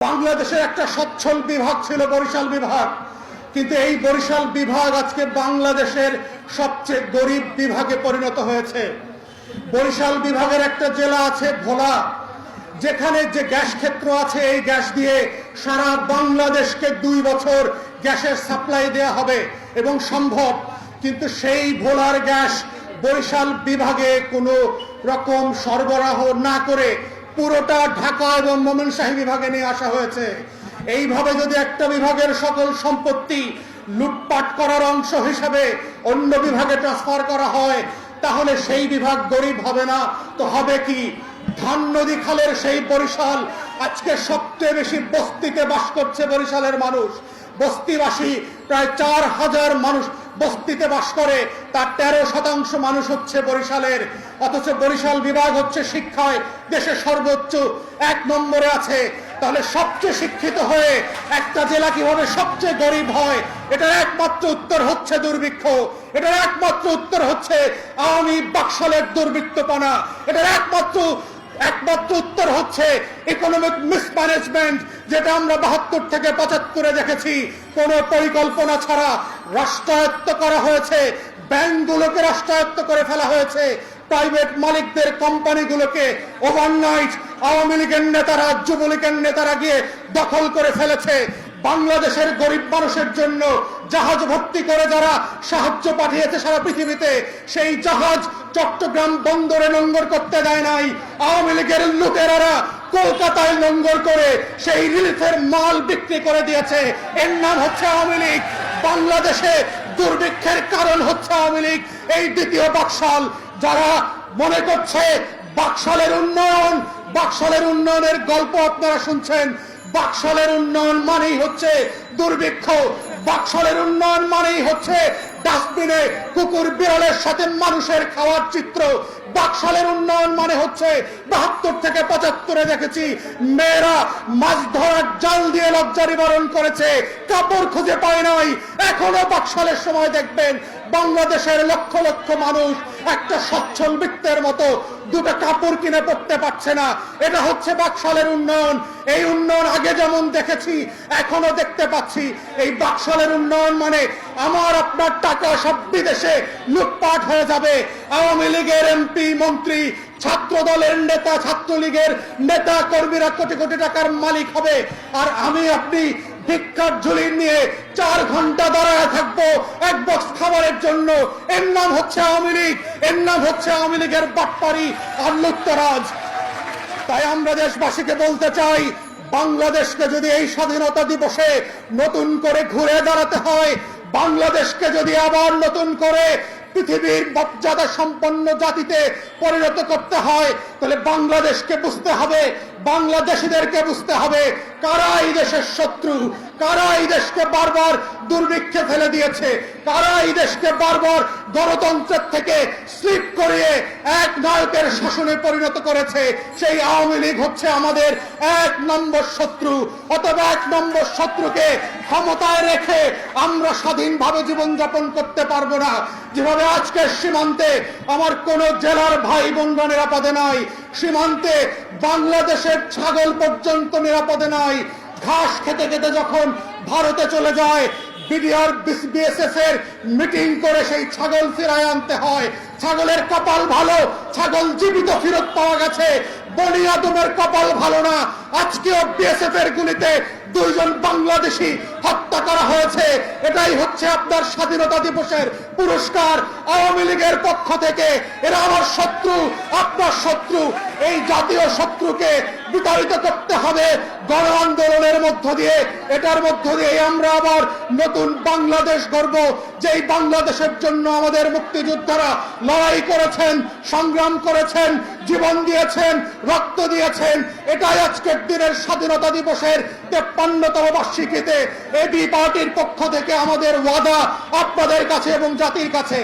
বাংলাদেশের একটা সচ্ছল বিভাগ ছিল বরিশাল বিভাগ, কিন্তু এই বরিশাল বিভাগ আজকে বাংলাদেশের সবচেয়ে গরিব বিভাগে পরিণত হয়েছে। বরিশাল বিভাগের একটা জেলা আছে ভোলা, যেখানে যে গ্যাস ক্ষেত্র আছে এই গ্যাস দিয়ে সারা বাংলাদেশকে 2 বছর গ্যাসের সাপ্লাই দেয়া হবে এবং সম্ভব, কিন্তু সেই ভোলার গ্যাস বরিশাল বিভাগে কোনো রকম সরবরাহ না করে পুরোটা ঢাকা এবং ময়মনসিংহ বিভাগে নিয়ে আসা হয়েছে। এইভাবে যদি একটা বিভাগের সকল সম্পত্তি লুটপাট করার অংশ হিসেবে অন্য বিভাগে ট্রান্সফার করা হয়, তাহলে সেই বিভাগ গরিব হবে না তো হবে কি? ধান নদী খালের সেই বরিশাল আজকে সবচেয়ে বেশি বস্তিতে বাস করছে বরিশালের মানুষ। বস্তিবাসী প্রায় 4000 মানুষ বস্তিতে বাস করে, তার 13% মানুষ হচ্ছে বরিশালের। অথচ বরিশাল বিভাগ হচ্ছে শিক্ষায় দেশে সর্বোচ্চ 1 নম্বরে আছে। তাহলে সবচেয়ে শিক্ষিত হয়ে একটা জেলা কিভাবে সবচেয়ে গরিব হয়? এটার একমাত্র উত্তর হচ্ছে দুর্ভিক্ষ, এটার একমাত্র উত্তর হচ্ছে আওয়ামী বাকশালের দুর্বৃত্তপনা, এটার একমাত্র উত্তর হচ্ছে ইকোনমিক মিসম্যানেজমেন্ট, যেটা আমরা 72 থেকে 75-এ দেখেছি। কোন পরিকল্পনা ছাড়া রাষ্ট্রায়ত্ত করা হয়েছে, ব্যাংকগুলোকে রাষ্ট্রায়ত্ত করে ফেলা হয়েছে, প্রাইভেট মালিকদের কোম্পানিগুলোকে ওভারনাইট আওয়ামী লীগের নেতারা, যুবলীগের নেতারা গিয়ে দখল করে ফেলেছে। বাংলাদেশের গরিব মানুষের জন্য জাহাজ ভর্তি করে যারা সাহায্য পাঠিয়েছে সারা পৃথিবীতে, সেই জাহাজ চট্টগ্রাম বন্দরে নোঙ্গর করতে দেয় নাই। আওয়ামী লীগের লুটেরারা কলকাতায় নোঙ্গর করে সেই রিলিফের মাল বিক্রি করে দিয়েছে। এর নাম হচ্ছে আওয়ামী লীগ। বাংলাদেশে দুর্ভিক্ষের কারণ হচ্ছে আওয়ামী লীগ, এই দ্বিতীয় বাকশাল। যারা মনে করছে বাকশালের উন্নয়নের গল্প আপনারা শুনছেন, বাকশালের উন্নয়ন মানেই হচ্ছে দুর্ভিক্ষ, বাকশালের উন্নয়ন মানেই হচ্ছে ডাস্টবিনে কুকুর বিড়ালের সাথে মানুষের খাওয়ার চিত্র। বাকশালের উন্নয়ন মানে হচ্ছে 72 থেকে 75-এ দেখেছি মেয়েরা মাছ ধরার জাল দিয়ে লজ্জা নিবারণ করেছে, কাপড় খুঁজে পায় নাই। এখনো বাকশালের সময় দেখবেন বাংলাদেশের লক্ষ লক্ষ মানুষ একটা সচ্ছল বৃত্তের মতো দুটো কাপড় কিনে পড়তে পারছে না। এটা হচ্ছে বাকশালের উন্নয়ন। এই উন্নয়ন আগে যেমন দেখেছি এখনো দেখতে পাচ্ছি। এই বাকশালের উন্নয়ন মানে আমার আপনার টাকা সব বিদেশে লুটপাট হয়ে যাবে। আওয়ামী লীগের এমপি মন্ত্রী, ছাত্র দলের নেতা, ছাত্রলীগের নেতা কর্মীরা কোটি কোটি টাকার মালিক হবে, আর আমি আপনি ভিক্ষার ঝুলি নিয়ে 4 ঘন্টা দাঁড়ায় থাকবো 1 বক্স খাবারের জন্য। এর নাম হচ্ছে আওয়ামী লীগ, এর নাম হচ্ছে আওয়ামী লীগের বাটপারি আর লুটতরাজ। তাই আমরা দেশবাসীকে বলতে চাই, বাংলাদেশকে যদি এই স্বাধীনতা দিবসে নতুন করে ঘুরে দাঁড়াতে হয়, বাংলাদেশকে যদি আবার নতুন করে পৃথিবীর মর্যাদা সম্পন্ন জাতিতে পরিণত করতে হয়, তাহলে বাংলাদেশকে বুঝতে হবে, বাংলাদেশিদেরকে বুঝতে হবে কারা এই দেশের শত্রু, কারা এই দেশকে বারবার দুর্ভিক্ষে ফেলে দিয়েছে, কারা এই দেশকে বারবার গণতন্ত্রের থেকে স্লিপ করিয়ে এক নায়কের শাসনে পরিণত করেছে। সেই আওয়ামী লীগ হচ্ছে আমাদের 1 নম্বর শত্রু। অথবা 1 নম্বর শত্রুকে ক্ষমতায় রেখে আমরা স্বাধীনভাবে জীবনযাপন করতে পারবো না। যেভাবে আজকের সীমান্তে আমার কোন জেলার ভাই বোনরা নিরাপদে নাই, সীমান্তে বাংলাদেশের ছাগল পর্যন্ত নিরাপদে নাই। ঘাস খেতে খেতে যখন ভারতে চলে যায়, বিডিআর বিএসএফ এর মিটিং করে সেই ছাগল ফিরায় আনতে হয়। ছাগলের কপাল ভালো, ছাগল জীবিত ফেরত পাওয়া গেছে। বনি আদমের কপাল ভালো না, আজকেও বিএসএফ এর গুলিতে 2 জন বাংলাদেশি হত্যা করা হয়েছে। এটাই হচ্ছে আপনার স্বাধীনতা দিবসের পুরস্কার আওয়ামী লীগের পক্ষ থেকে। এরা আমার শত্রু, আপনার শত্রু। এই জাতীয় শত্রুকে বিতাড়িত করতে হবে গণ আন্দোলনের মধ্য দিয়ে। এটার মধ্য দিয়ে আমরা আবার নতুন বাংলাদেশ গড়ব, যেই বাংলাদেশের জন্য আমাদের মুক্তিযোদ্ধারা লড়াই করেছেন, সংগ্রাম করেছেন, জীবন দিয়েছেন, রক্ত দিয়েছেন। এটাই আজকের দিনের স্বাধীনতা দিবসের 53তম বার্ষিকীতে এবি পার্টির পক্ষ থেকে আমাদের ওয়াদা আপনাদের কাছে এবং জাতির কাছে।